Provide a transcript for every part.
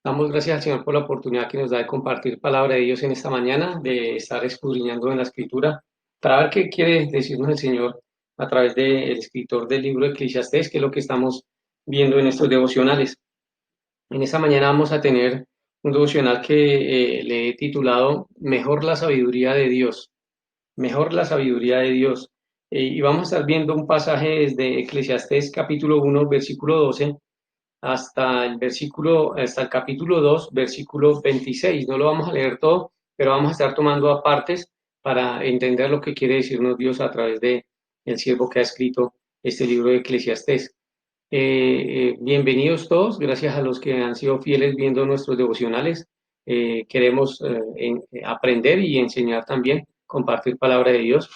Damos gracias al Señor por la oportunidad que nos da de compartir palabra de Dios en esta mañana, de estar escudriñando en la Escritura, para ver qué quiere decirnos el Señor a través del escritor del libro de Eclesiastés, que es lo que estamos viendo en estos devocionales. En esta mañana vamos a tener un devocional que le he titulado Mejor la sabiduría de Dios, mejor la sabiduría de Dios. Y vamos a estar viendo un pasaje desde Eclesiastés capítulo 1, versículo 12 hasta el capítulo 2 versículo 26. No lo vamos a leer todo, pero vamos a estar tomando apartes para entender lo que quiere decirnos Dios a través de el siervo que ha escrito este libro de Eclesiastés. Bienvenidos todos, gracias a los que han sido fieles viendo nuestros devocionales. Queremos aprender y enseñar también, compartir palabra de Dios,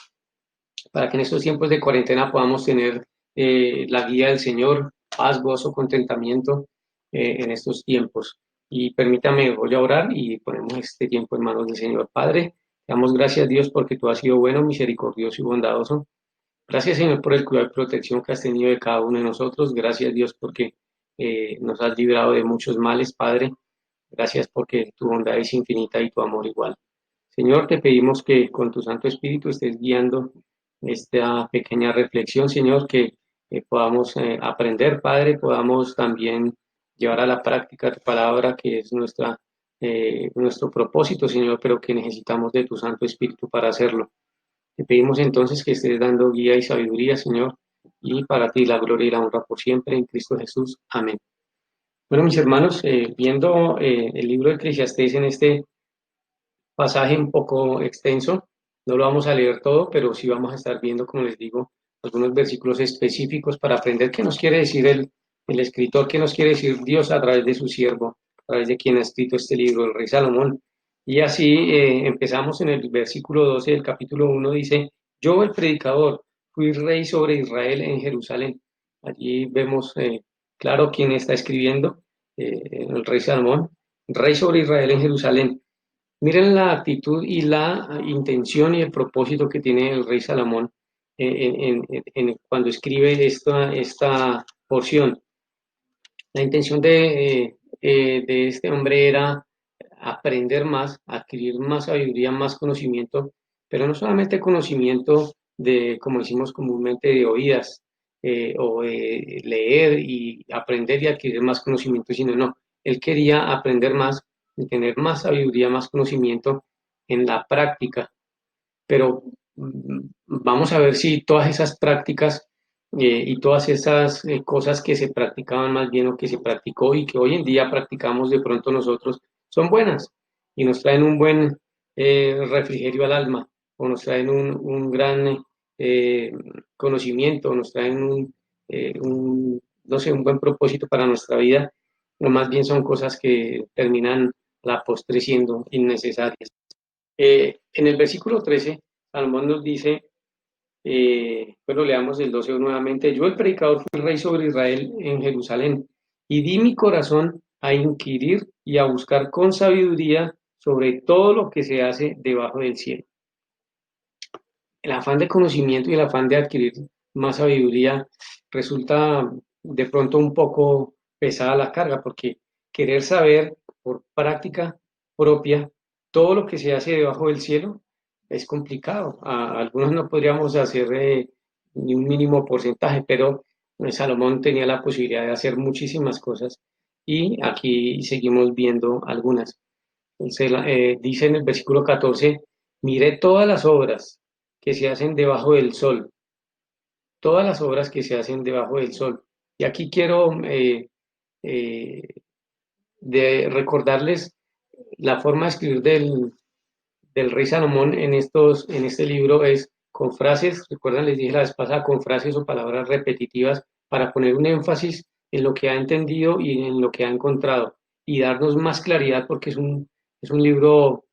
para que en estos tiempos de cuarentena podamos tener la guía del Señor, paz, gozo, contentamiento en estos tiempos. Y permítame, voy a orar y ponemos este tiempo en manos del Señor. Padre, te damos gracias, Dios, porque tú has sido bueno, misericordioso y bondadoso. Gracias, Señor, por el cuidado y protección que has tenido de cada uno de nosotros. Gracias, Dios, porque nos has librado de muchos males, Padre. Gracias porque tu bondad es infinita y tu amor igual. Señor, te pedimos que con tu Santo Espíritu estés guiando esta pequeña reflexión, Señor, que podamos aprender, Padre, podamos también llevar a la práctica tu palabra, que es nuestro propósito, Señor, pero que necesitamos de tu Santo Espíritu para hacerlo. Te pedimos entonces que estés dando guía y sabiduría, Señor, y para ti la gloria y la honra por siempre en Cristo Jesús. Amén. Bueno, mis hermanos, viendo el libro de Eclesiastés en este pasaje un poco extenso. No lo vamos a leer todo, pero sí vamos a estar viendo, como les digo, algunos versículos específicos para aprender qué nos quiere decir el escritor, qué nos quiere decir Dios a través de su siervo, a través de quien ha escrito este libro, el rey Salomón. Y así empezamos en el versículo 12 del capítulo 1, dice, yo el predicador fui rey sobre Israel en Jerusalén. Allí vemos claro quién está escribiendo, el rey Salomón, rey sobre Israel en Jerusalén. Miren la actitud y la intención y el propósito que tiene el rey Salomón cuando escribe esta porción. La intención de este hombre era aprender más, adquirir más sabiduría, más conocimiento, pero no solamente conocimiento de, como decimos comúnmente, de oídas o leer y aprender y adquirir más conocimiento, sino no, él quería aprender más y tener más sabiduría, más conocimiento en la práctica, pero vamos a ver si todas esas prácticas y todas esas cosas que se practicaban más bien o que se practicó y que hoy en día practicamos de pronto nosotros son buenas y nos traen un buen refrigerio al alma o nos traen un gran eh, conocimiento, nos traen no sé, un buen propósito para nuestra vida, o más bien son cosas que terminan a la postre siendo innecesarias. En el versículo 13, Salomón nos dice, bueno, leamos el 12 nuevamente, yo el predicador fui rey sobre Israel en Jerusalén y di mi corazón a inquirir y a buscar con sabiduría sobre todo lo que se hace debajo del cielo. El afán de conocimiento y el afán de adquirir más sabiduría resulta de pronto un poco pesada la carga, porque querer saber por práctica propia todo lo que se hace debajo del cielo es complicado. Algunos no podríamos hacer ni un mínimo porcentaje, pero Salomón tenía la posibilidad de hacer muchísimas cosas y aquí seguimos viendo algunas. Entonces, dice en el versículo 14, miré todas las obras que se hacen debajo del sol, todas las obras que se hacen debajo del sol. Y aquí quiero eh, recordarles la forma de escribir del rey Salomón en este libro es con frases, recuerdan, les dije la vez pasada, con frases o palabras repetitivas para poner un énfasis en lo que ha entendido y en lo que ha encontrado y darnos más claridad porque es un libro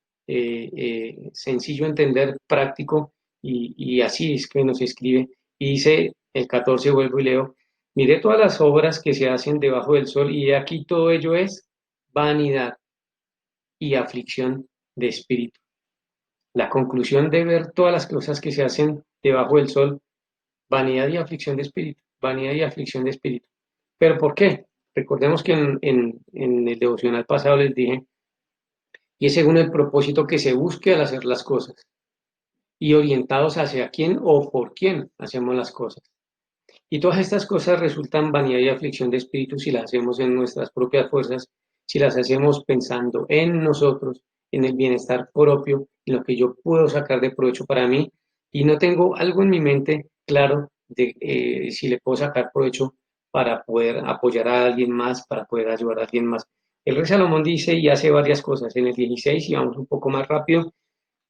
sencillo de entender, práctico y así es que nos escribe. Y dice el 14, vuelvo y leo, miré todas las obras que se hacen debajo del sol y aquí todo ello es vanidad y aflicción de espíritu. La conclusión de ver todas las cosas que se hacen debajo del sol, vanidad y aflicción de espíritu, vanidad y aflicción de espíritu. ¿Pero por qué? Recordemos que en el devocional pasado les dije, y es según el propósito que se busque al hacer las cosas, y orientados hacia quién o por quién hacemos las cosas. Y todas estas cosas resultan vanidad y aflicción de espíritu si las hacemos en nuestras propias fuerzas, si las hacemos pensando en nosotros, en el bienestar propio, en lo que yo puedo sacar de provecho para mí, y no tengo algo en mi mente claro de si le puedo sacar provecho para poder apoyar a alguien más, para poder ayudar a alguien más. El rey Salomón dice y hace varias cosas. En el 16, y vamos un poco más rápido,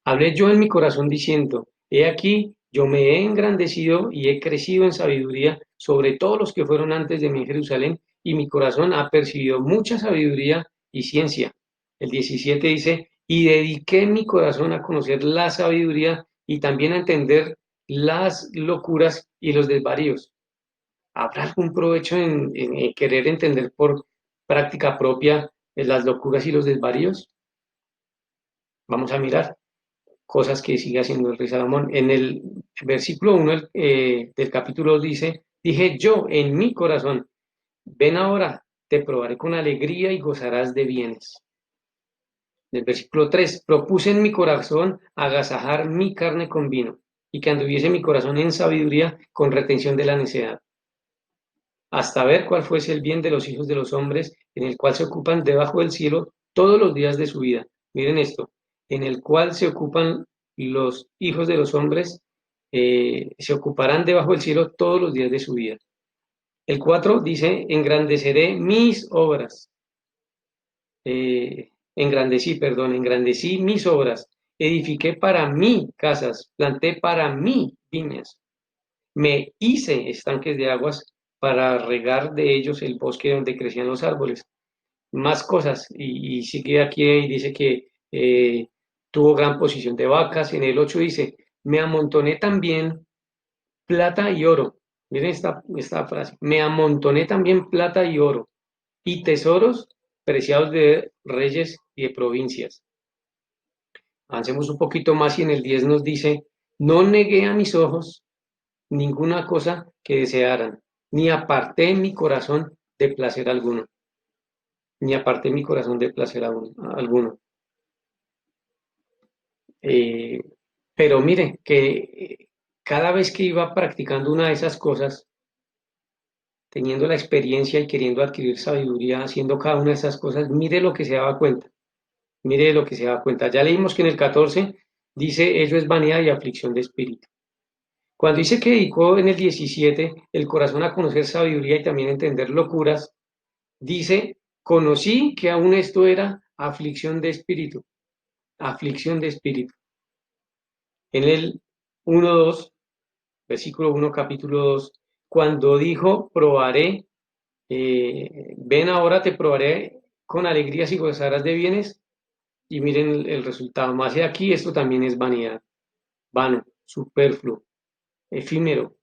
hablé yo en mi corazón diciendo, he aquí, yo me he engrandecido y he crecido en sabiduría sobre todos los que fueron antes de mí en Jerusalén, y mi corazón ha percibido mucha sabiduría y ciencia. El 17 dice, y dediqué mi corazón a conocer la sabiduría y también a entender las locuras y los desvaríos. ¿Habrá algún provecho en querer entender por práctica propia las locuras y los desvaríos? Vamos a mirar cosas que sigue haciendo el rey Salomón. En el versículo 1 del capítulo 2 dice, dije yo en mi corazón, ven ahora, te probaré con alegría y gozarás de bienes. En el versículo 3, propuse en mi corazón agasajar mi carne con vino y que anduviese mi corazón en sabiduría con retención de la necedad, hasta ver cuál fuese el bien de los hijos de los hombres, en el cual se ocupan debajo del cielo todos los días de su vida. Miren esto, en el cual se ocupan los hijos de los hombres, se ocuparán debajo del cielo todos los días de su vida. El 4 dice, engrandeceré mis obras. Engrandecí mis obras, edifiqué para mí casas, planté para mí viñas. Me hice estanques de aguas para regar de ellos el bosque donde crecían los árboles. Más cosas, y sigue aquí y dice que tuvo gran posición de vacas. En el 8 dice, me amontoné también plata y oro. Miren esta frase, me amontoné también plata y oro, y tesoros preciados de reyes y de provincias. Avancemos un poquito más y en el 10 nos dice, no negué a mis ojos ninguna cosa que desearan, ni aparté mi corazón de placer alguno, ni aparté mi corazón de placer alguno. Eh, pero mire, que cada vez que iba practicando una de esas cosas, teniendo la experiencia y queriendo adquirir sabiduría, haciendo cada una de esas cosas, mire lo que se daba cuenta, mire lo que se daba cuenta. Ya leímos que en el 14 dice, ello es vanidad y aflicción de espíritu. Cuando dice que dedicó en el 17 el corazón a conocer sabiduría y también entender locuras, dice, conocí que aún esto era aflicción de espíritu. En el 1:2, versículo 1, capítulo 2, cuando dijo, probaré, ven ahora te probaré con alegrías y gozarás de bienes, y miren el resultado. Más de aquí, esto también es vanidad, vano, superfluo, efímero,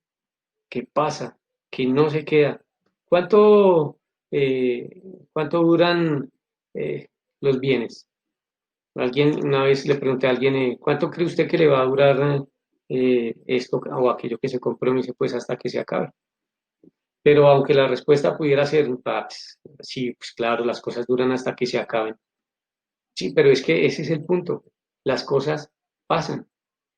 que pasa, que no se queda. ¿Cuánto, eh, cuánto duran los bienes? Alguien, una vez le pregunté a alguien, ¿cuánto cree usted que le va a durar esto o aquello que se compró? Y me dice, pues hasta que se acabe. Pero aunque la respuesta pudiera ser, pues, sí, pues claro, las cosas duran hasta que se acaben. Sí, pero es que ese es el punto. Las cosas pasan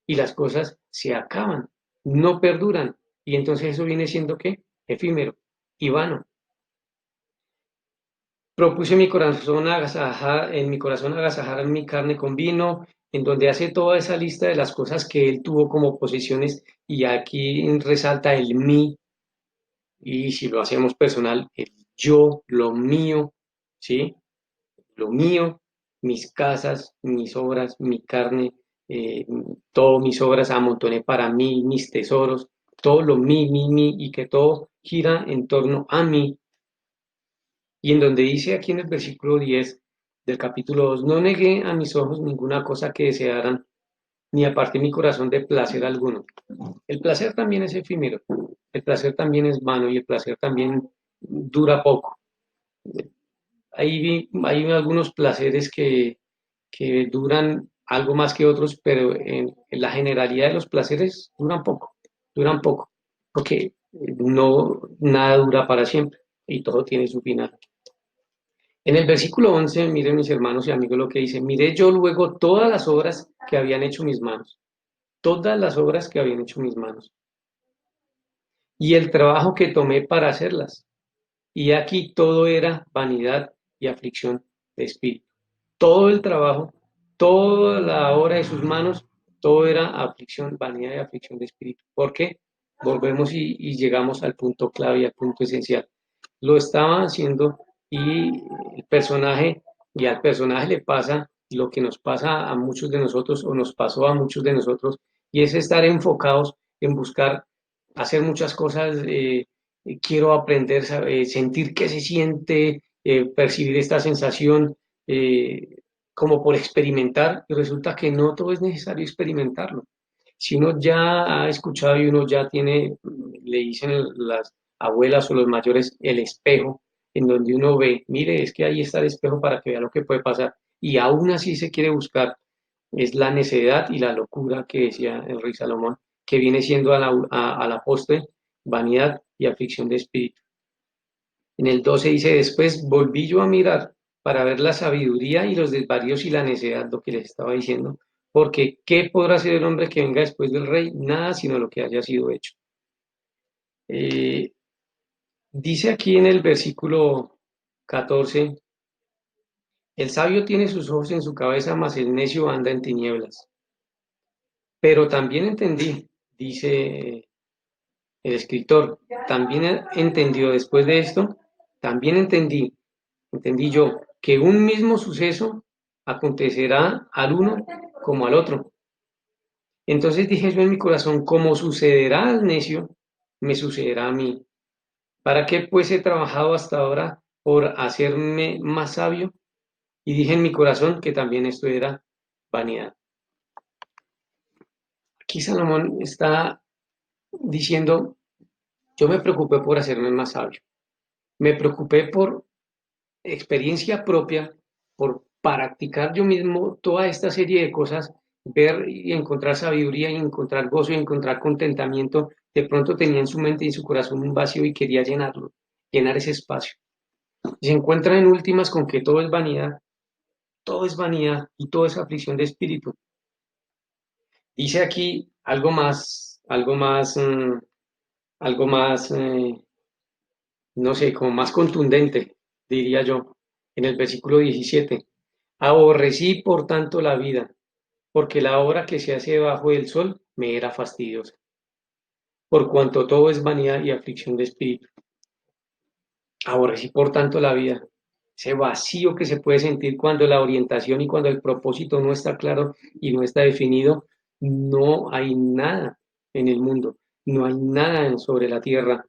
y las cosas se acaban, no perduran. Y entonces eso viene siendo ¿qué? Efímero y vano. Propuse en mi corazón agasajar mi carne con vino, en donde hace toda esa lista de las cosas que él tuvo como posesiones, y aquí resalta el mí, y si lo hacemos personal, el yo, lo mío, ¿sí? Lo mío, mis casas, mis obras, mi carne, eh, todo mis obras amontoné para mí, mis tesoros, todo lo mí, y que todo gira en torno a mí. Y en donde dice aquí en el versículo 10 del capítulo 2, no negué a mis ojos ninguna cosa que desearan, ni aparté mi corazón de placer alguno. El placer también es efímero, el placer también es vano y el placer también dura poco. Hay algunos placeres que duran algo más que otros, pero en la generalidad de los placeres duran poco, porque no, nada dura para siempre. y todo tiene su final. En el versículo 11, miren mis hermanos y amigos lo que dice, miré yo luego todas las obras que habían hecho mis manos, todas las obras que habían hecho mis manos, y el trabajo que tomé para hacerlas. Y aquí todo era vanidad y aflicción de espíritu. Todo el trabajo, toda la obra de sus manos, todo era aflicción, vanidad y aflicción de espíritu. ¿Por qué? Volvemos y llegamos al punto clave y al punto esencial. Lo estaba haciendo y el personaje, y al personaje le pasa lo que nos pasa a muchos de nosotros o nos pasó a muchos de nosotros, y es estar enfocados en buscar hacer muchas cosas. Quiero aprender, sentir qué se siente, percibir esta sensación, como por experimentar, y resulta que no todo es necesario experimentarlo. Si uno ya ha escuchado y uno ya tiene, le dicen las abuelas o los mayores, el espejo, en donde uno ve, mire, es que ahí está el espejo para que vea lo que puede pasar, y aún así se quiere buscar, es la necedad y la locura que decía el rey Salomón, que viene siendo a la postre vanidad y aflicción de espíritu. En el 12 dice, después volví yo a mirar para ver la sabiduría y los desvaríos y la necedad, lo que les estaba diciendo, porque ¿qué podrá hacer el hombre que venga después del rey? Nada sino lo que haya sido hecho. Eh, Dice aquí en el versículo 14, el sabio tiene sus ojos en su cabeza, mas el necio anda en tinieblas. Pero también entendí, dice el escritor, también entendió después de esto, también entendí yo, que un mismo suceso acontecerá al uno como al otro. Entonces dije yo en mi corazón, como sucederá al necio, me sucederá a mí. ¿Para qué pues he trabajado hasta ahora por hacerme más sabio? Y dije en mi corazón que también esto era vanidad. Aquí Salomón está diciendo, yo me preocupé por hacerme más sabio. Me preocupé por experiencia propia, por practicar yo mismo toda esta serie de cosas, ver y encontrar sabiduría y encontrar gozo y encontrar contentamiento. De pronto tenía en su mente y en su corazón un vacío y quería llenarlo, llenar ese espacio. Y se encuentra en últimas con que todo es vanidad y todo es aflicción de espíritu. Dice aquí algo más, no sé, como más contundente, diría yo, en el versículo 17. Aborrecí por tanto la vida, porque la obra que se hace debajo del sol me era fastidiosa, por cuanto todo es vanidad y aflicción de espíritu. Aborrecí por tanto la vida, ese vacío que se puede sentir cuando la orientación y cuando el propósito no está claro y no está definido. No hay nada en el mundo, no hay nada sobre la tierra,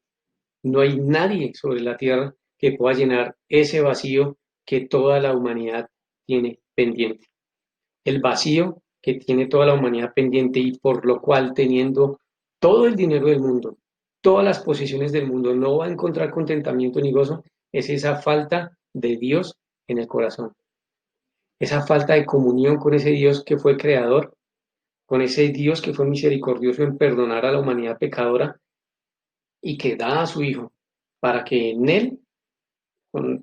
no hay nadie sobre la tierra que pueda llenar ese vacío que toda la humanidad tiene pendiente. El vacío que tiene toda la humanidad pendiente, y por lo cual, teniendo todo el dinero del mundo, todas las posesiones del mundo, no va a encontrar contentamiento ni gozo, es esa falta de Dios en el corazón, esa falta de comunión con ese Dios que fue creador, con ese Dios que fue misericordioso en perdonar a la humanidad pecadora y que da a su Hijo para que en Él,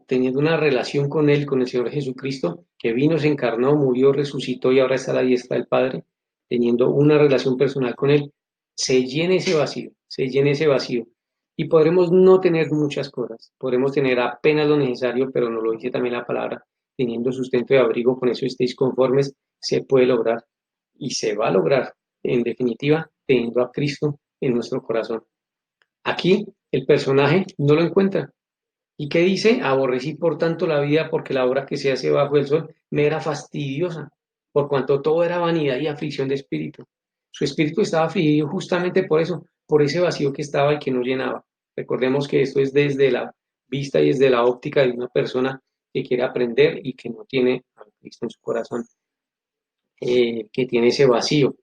teniendo una relación con Él, con el Señor Jesucristo, que vino, se encarnó, murió, resucitó y ahora está a la diestra del Padre, teniendo una relación personal con Él, se llene ese vacío, se llene ese vacío. Y podremos no tener muchas cosas, podremos tener apenas lo necesario, pero nos lo dice también la palabra, teniendo sustento y abrigo, con eso estéis conformes, se puede lograr y se va a lograr, en definitiva, teniendo a Cristo en nuestro corazón. Aquí el personaje no lo encuentra, ¿y qué dice? Aborrecí por tanto la vida, porque la obra que se hace bajo el sol me era fastidiosa, por cuanto todo era vanidad y aflicción de espíritu. Su espíritu estaba afligido justamente por eso, por ese vacío que estaba y que no llenaba. Recordemos que esto es desde la vista y desde la óptica de una persona que quiere aprender y que no tiene a Cristo en su corazón, que tiene ese vacío.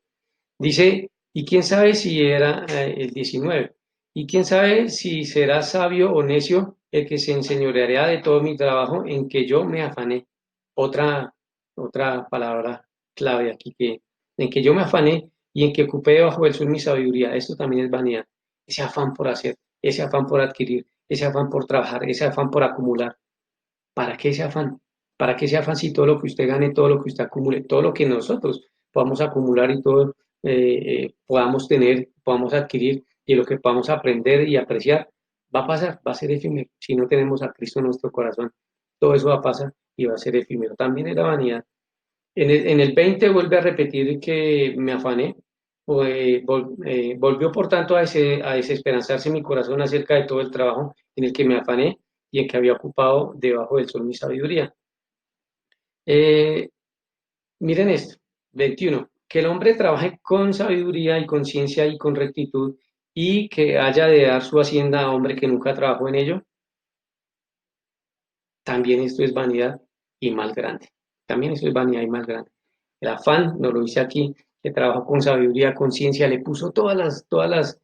Dice, y quién sabe si era el 19, y quién sabe si será sabio o necio el que se enseñoreará de todo mi trabajo en que yo me afané. Otra, otra palabra clave aquí, que en que yo me afané y en que ocupé debajo del sol mi sabiduría. Esto también es vanidad, ese afán por hacer, ese afán por adquirir, ese afán por trabajar, ese afán por acumular. ¿Para qué ese afán? ¿Para qué ese afán si todo lo que usted gane, todo lo que usted acumule, todo lo que nosotros podamos acumular y todo podamos tener, podamos adquirir y lo que podamos aprender y apreciar, va a pasar, va a ser efímero. Si no tenemos a Cristo en nuestro corazón, todo eso va a pasar y va a ser efímero. También es la vanidad. En el 20 vuelve a repetir que me afané, volvió por tanto a desesperanzarse mi corazón acerca de todo el trabajo en el que me afané y en que había ocupado debajo del sol mi sabiduría. Eh, Miren esto, 21, que el hombre trabaje con sabiduría y conciencia y con rectitud y que haya de dar su hacienda a hombre que nunca trabajó en ello, también esto es vanidad y mal grande. También esto es vanidad y mal grande. El afán, nos lo dice aquí, que trabajó con sabiduría, conciencia, le puso todas las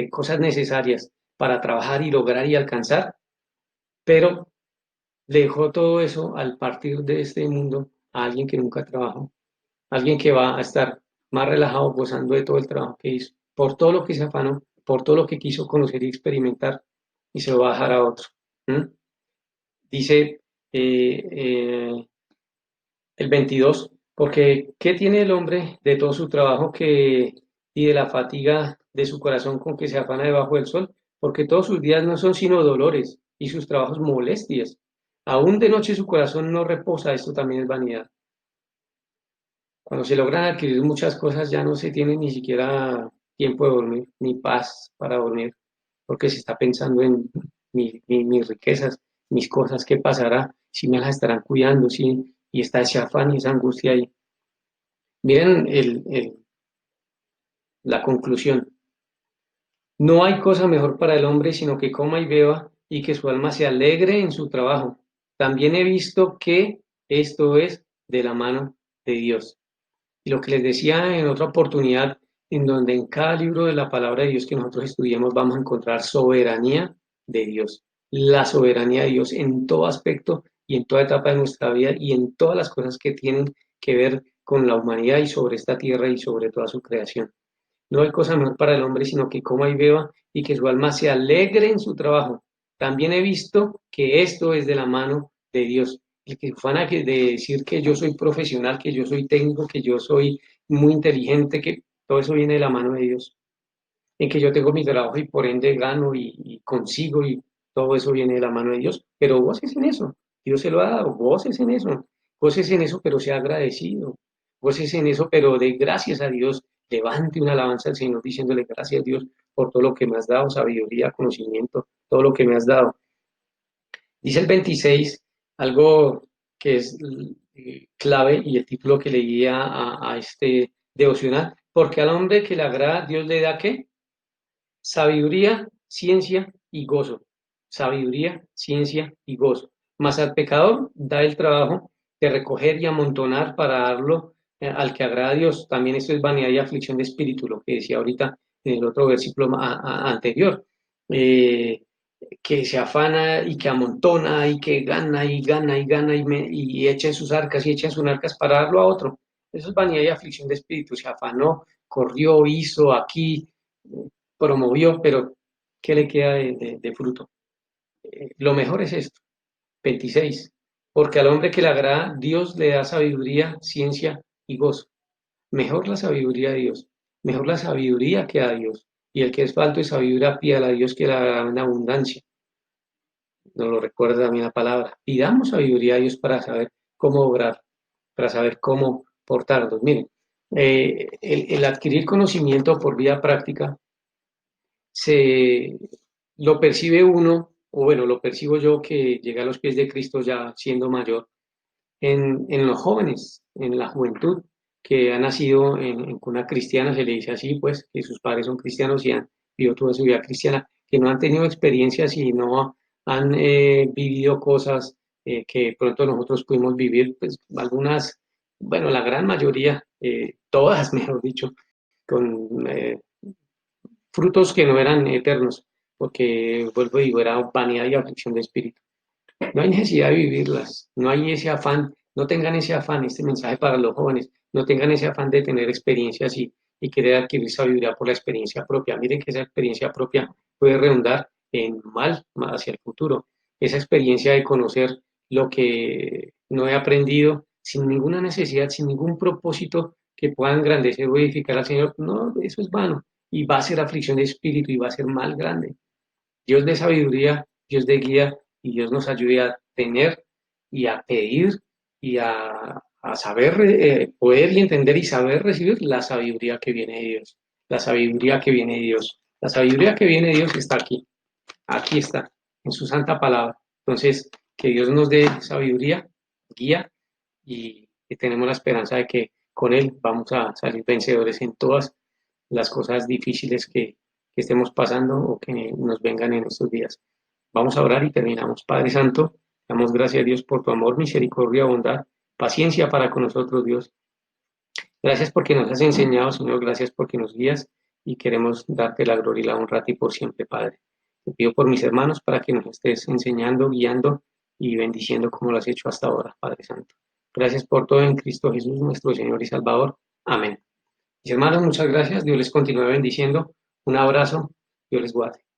cosas necesarias para trabajar y lograr y alcanzar, pero le dejó todo eso al partir de este mundo a alguien que nunca trabajó, alguien que va a estar más relajado gozando de todo el trabajo que hizo, por todo lo que se afanó, por todo lo que quiso conocer y experimentar, y se lo va a dejar a otro. ¿Mm? Dice el 22, porque ¿qué tiene el hombre de todo su trabajo y de la fatiga de su corazón con que se afana debajo del sol? Porque todos sus días no son sino dolores y sus trabajos molestias. Aún de noche su corazón no reposa, esto también es vanidad. Cuando se logran adquirir muchas cosas ya no se tiene ni siquiera tiempo de dormir, ni paz para dormir, porque se está pensando en mis riquezas, mis cosas, qué pasará, si me las estarán cuidando, sí, y está ese afán y esa angustia ahí. Miren la conclusión. No hay cosa mejor para el hombre sino que coma y beba y que su alma se alegre en su trabajo. También he visto que esto es de la mano de Dios. Y lo que les decía en otra oportunidad, en donde en cada libro de la palabra de Dios que nosotros estudiemos vamos a encontrar soberanía de Dios, la soberanía de Dios en todo aspecto y en toda etapa de nuestra vida y en todas las cosas que tienen que ver con la humanidad y sobre esta tierra y sobre toda su creación. No hay cosa mejor para el hombre sino que coma y beba y que su alma se alegre en su trabajo. También he visto que esto es de la mano de Dios. El que ufana de decir que yo soy profesional, que yo soy técnico, que yo soy muy inteligente, que todo eso viene de la mano de Dios. En que yo tengo mi trabajo y por ende gano y consigo y todo eso viene de la mano de Dios. Pero goces en eso. Dios se lo ha dado. Goces en eso. Goces en eso, pero sea agradecido. Goces en eso, pero de gracias a Dios. Levante una alabanza al Señor diciéndole gracias a Dios por todo lo que me has dado, sabiduría, conocimiento, todo lo que me has dado. Dice el 26 algo que es clave y el título que leía a este devocional, porque al hombre que le agrada, Dios le da ¿qué? Sabiduría, ciencia y gozo. Sabiduría, ciencia y gozo. Mas al pecador da el trabajo de recoger y amontonar para darlo al que agrada a Dios. También esto es vanidad y aflicción de espíritu, lo que decía ahorita en el otro versículo anterior. Eh, que se afana y que amontona y que gana y gana y gana y echa en sus arcas y echa en sus arcas para darlo a otro. Eso es vanidad y aflicción de espíritu. Se afanó, corrió, hizo aquí, promovió, pero ¿qué le queda de fruto? Lo mejor es esto, 26, porque al hombre que le agrada, Dios le da sabiduría, ciencia y gozo. Mejor la sabiduría de Dios, mejor la sabiduría que a Dios. Y el que es falto de sabiduría, pídala a Dios que la da en abundancia. Nos lo recuerda también la palabra. Pidamos sabiduría a Dios para saber cómo obrar, para saber cómo portarnos. Miren, el adquirir conocimiento por vía práctica se lo percibe uno, o bueno, lo percibo yo que llega a los pies de Cristo ya siendo mayor, en los jóvenes, en la juventud, que ha nacido en cuna cristiana, se le dice así, pues, que sus padres son cristianos y han vivido toda su vida cristiana, que no han tenido experiencias y no han vivido cosas que pronto nosotros pudimos vivir, pues algunas, bueno, la gran mayoría, todas, mejor dicho, con frutos que no eran eternos, porque vuelvo y digo, era vanidad y aflicción de espíritu. No hay necesidad de vivirlas, no hay ese afán, no tengan ese afán, este mensaje para los jóvenes, no tengan ese afán de tener experiencias y querer adquirir sabiduría por la experiencia propia. Miren que esa experiencia propia puede redundar en mal hacia el futuro. Esa experiencia de conocer lo que no he aprendido sin ninguna necesidad, sin ningún propósito que pueda engrandecer o edificar al Señor, no, eso es vano y va a ser aflicción de espíritu y va a ser mal grande. Dios de sabiduría, Dios de guía y Dios nos ayude a tener y a pedir y a saber poder y entender y saber recibir la sabiduría que viene de Dios. La sabiduría que viene de Dios. La sabiduría que viene de Dios está aquí. Aquí está, en su santa palabra. Entonces, que Dios nos dé sabiduría, guía y que tenemos la esperanza de que con Él vamos a salir vencedores en todas las cosas difíciles que estemos pasando o que nos vengan en estos días. Vamos a orar y terminamos. Padre Santo, damos gracias a Dios por tu amor, misericordia, bondad, paciencia para con nosotros, Dios. Gracias porque nos has enseñado, Señor, gracias porque nos guías y queremos darte la gloria y la honra a ti por siempre, Padre. Te pido por mis hermanos para que nos estés enseñando, guiando y bendiciendo como lo has hecho hasta ahora, Padre Santo. Gracias por todo en Cristo Jesús, nuestro Señor y Salvador. Amén. Mis hermanos, muchas gracias. Dios les continúe bendiciendo. Un abrazo. Dios les guarde.